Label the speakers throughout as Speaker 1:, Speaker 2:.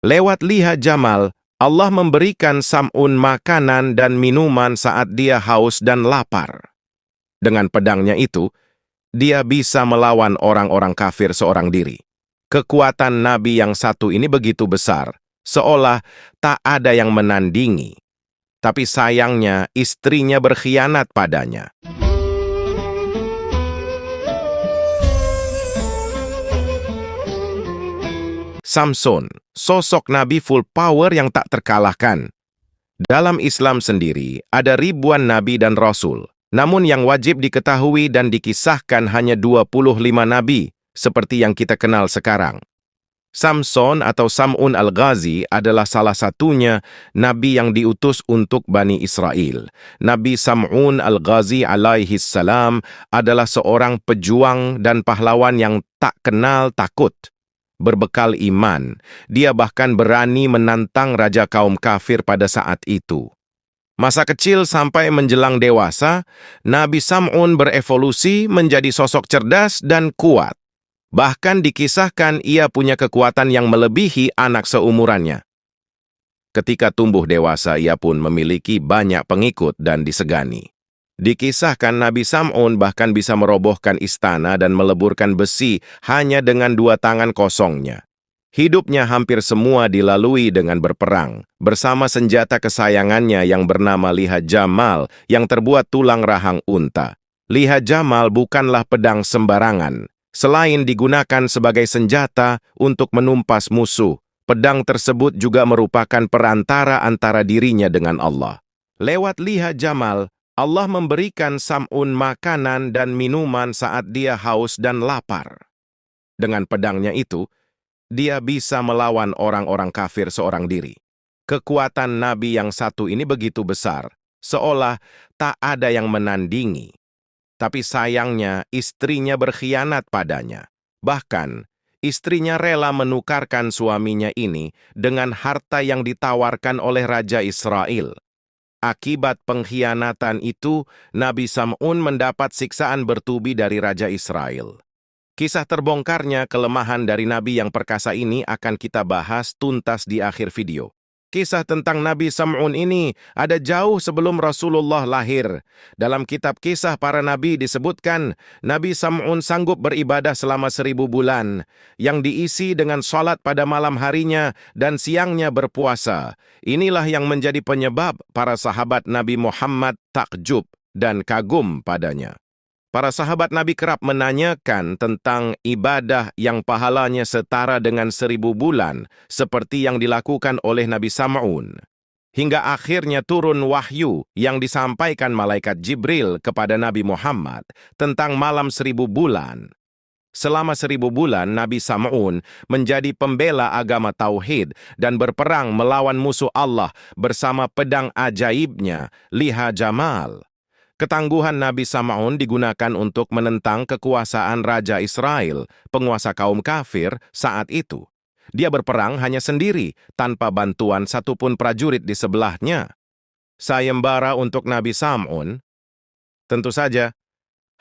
Speaker 1: Lewat liha Jamal, Allah memberikan Sam'un makanan dan minuman saat dia haus dan lapar. Dengan pedangnya itu, dia bisa melawan orang-orang kafir seorang diri. Kekuatan Nabi yang satu ini begitu besar, seolah tak ada yang menandingi. Tapi sayangnya, istrinya berkhianat padanya. Samson, sosok Nabi full power yang tak terkalahkan. Dalam Islam sendiri, ada ribuan Nabi dan Rasul. Namun yang wajib diketahui dan dikisahkan hanya 25 Nabi, seperti yang kita kenal sekarang. Samson atau Sam'un al-Ghazi adalah salah satunya Nabi yang diutus untuk Bani Israel. Nabi Sam'un al-Ghazi alaihi salam adalah seorang pejuang dan pahlawan yang tak kenal takut. Berbekal iman, dia bahkan berani menantang raja kaum kafir pada saat itu. Masa kecil sampai menjelang dewasa, Nabi Sam'un berevolusi menjadi sosok cerdas dan kuat. Bahkan dikisahkan ia punya kekuatan yang melebihi anak seumurannya. Ketika tumbuh dewasa, ia pun memiliki banyak pengikut dan disegani. Dikisahkan Nabi Sam'un bahkan bisa merobohkan istana dan meleburkan besi hanya dengan 2 tangan kosongnya. Hidupnya hampir semua dilalui dengan berperang, bersama senjata kesayangannya yang bernama liha Jamal yang terbuat tulang rahang unta. Liha Jamal bukanlah pedang sembarangan. Selain digunakan sebagai senjata untuk menumpas musuh, pedang tersebut juga merupakan perantara antara dirinya dengan Allah. Lewat liha Jamal, Allah memberikan Sam'un makanan dan minuman saat dia haus dan lapar. Dengan pedangnya itu, dia bisa melawan orang-orang kafir seorang diri. Kekuatan Nabi yang satu ini begitu besar, seolah tak ada yang menandingi. Tapi sayangnya, istrinya berkhianat padanya. Bahkan, istrinya rela menukarkan suaminya ini dengan harta yang ditawarkan oleh Raja Israel. Akibat pengkhianatan itu, Nabi Sam'un mendapat siksaan bertubi dari Raja Israel. Kisah terbongkarnya kelemahan dari Nabi yang perkasa ini akan kita bahas tuntas di akhir video. Kisah tentang Nabi Sam'un ini ada jauh sebelum Rasulullah lahir. Dalam kitab kisah para Nabi disebutkan, Nabi Sam'un sanggup beribadah selama 1000 bulan, yang diisi dengan salat pada malam harinya dan siangnya berpuasa. Inilah yang menjadi penyebab para sahabat Nabi Muhammad takjub dan kagum padanya. Para sahabat Nabi kerap menanyakan tentang ibadah yang pahalanya setara dengan 1000 bulan, seperti yang dilakukan oleh Nabi Sam'un. Hingga akhirnya turun wahyu yang disampaikan malaikat Jibril kepada Nabi Muhammad tentang malam 1000 bulan. Selama 1000 bulan, Nabi Sam'un menjadi pembela agama Tauhid dan berperang melawan musuh Allah bersama pedang ajaibnya, liha Jamal. Ketangguhan Nabi Sam'un digunakan untuk menentang kekuasaan Raja Israel, penguasa kaum kafir saat itu. Dia berperang hanya sendiri, tanpa bantuan satupun prajurit di sebelahnya. Sayembara untuk Nabi Sam'un. Tentu saja,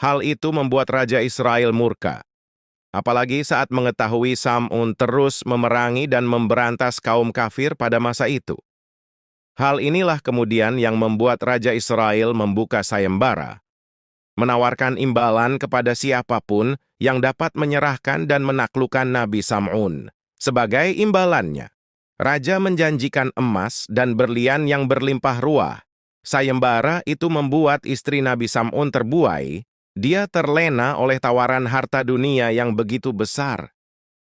Speaker 1: hal itu membuat Raja Israel murka. Apalagi saat mengetahui Sam'un terus memerangi dan memberantas kaum kafir pada masa itu. Hal inilah kemudian yang membuat Raja Israel membuka sayembara, menawarkan imbalan kepada siapapun yang dapat menyerahkan dan menaklukkan Nabi Sam'un. Sebagai imbalannya, Raja menjanjikan emas dan berlian yang berlimpah ruah. Sayembara itu membuat istri Nabi Sam'un terbuai. Dia terlena oleh tawaran harta dunia yang begitu besar.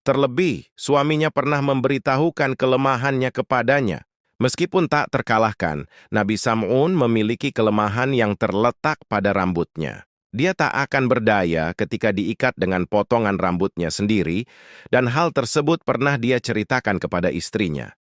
Speaker 1: Terlebih, suaminya pernah memberitahukan kelemahannya kepadanya. Meskipun tak terkalahkan, Nabi Sam'un memiliki kelemahan yang terletak pada rambutnya. Dia tak akan berdaya ketika diikat dengan potongan rambutnya sendiri, dan hal tersebut pernah dia ceritakan kepada istrinya.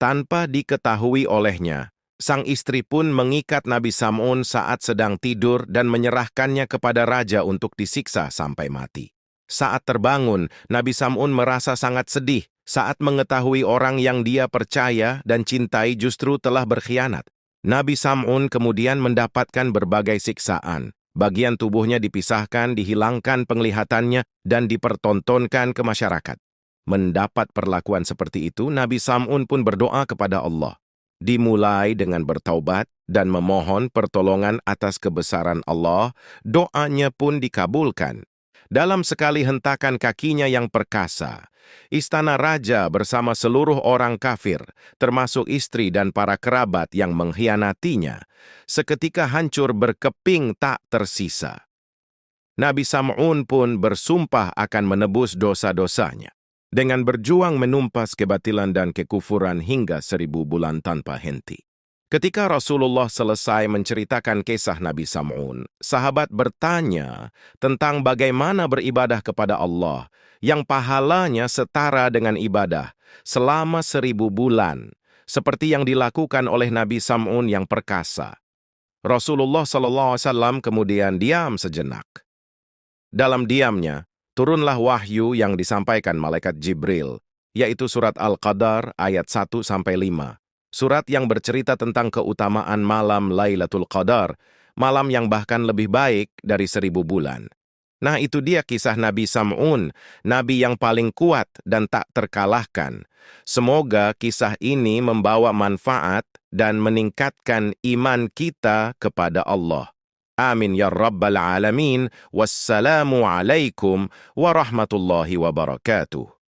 Speaker 1: Tanpa diketahui olehnya, sang istri pun mengikat Nabi Sam'un saat sedang tidur dan menyerahkannya kepada raja untuk disiksa sampai mati. Saat terbangun, Nabi Sam'un merasa sangat sedih saat mengetahui orang yang dia percaya dan cintai justru telah berkhianat. Nabi Sam'un kemudian mendapatkan berbagai siksaan. Bagian tubuhnya dipisahkan, dihilangkan penglihatannya, dan dipertontonkan ke masyarakat. Mendapat perlakuan seperti itu, Nabi Sam'un pun berdoa kepada Allah. Dimulai dengan bertaubat dan memohon pertolongan atas kebesaran Allah, doanya pun dikabulkan. Dalam sekali hentakan kakinya yang perkasa, istana raja bersama seluruh orang kafir, termasuk istri dan para kerabat yang mengkhianatinya, seketika hancur berkeping tak tersisa. Nabi Sam'un pun bersumpah akan menebus dosa-dosanya, dengan berjuang menumpas kebatilan dan kekufuran hingga 1000 bulan tanpa henti. Ketika Rasulullah selesai menceritakan kisah Nabi Sam'un, sahabat bertanya tentang bagaimana beribadah kepada Allah yang pahalanya setara dengan ibadah selama 1000 bulan, seperti yang dilakukan oleh Nabi Sam'un yang perkasa. Rasulullah SAW kemudian diam sejenak. Dalam diamnya, turunlah wahyu yang disampaikan malaikat Jibril, yaitu surat Al-Qadar ayat 1-5. Surat yang bercerita tentang keutamaan malam Lailatul Qadar, malam yang bahkan lebih baik dari 1000 bulan. Nah, itu dia kisah Nabi Sam'un, nabi yang paling kuat dan tak terkalahkan. Semoga kisah ini membawa manfaat dan meningkatkan iman kita kepada Allah. Amin ya Rabbal Alamin. Wassalamu alaikum warahmatullahi wabarakatuh.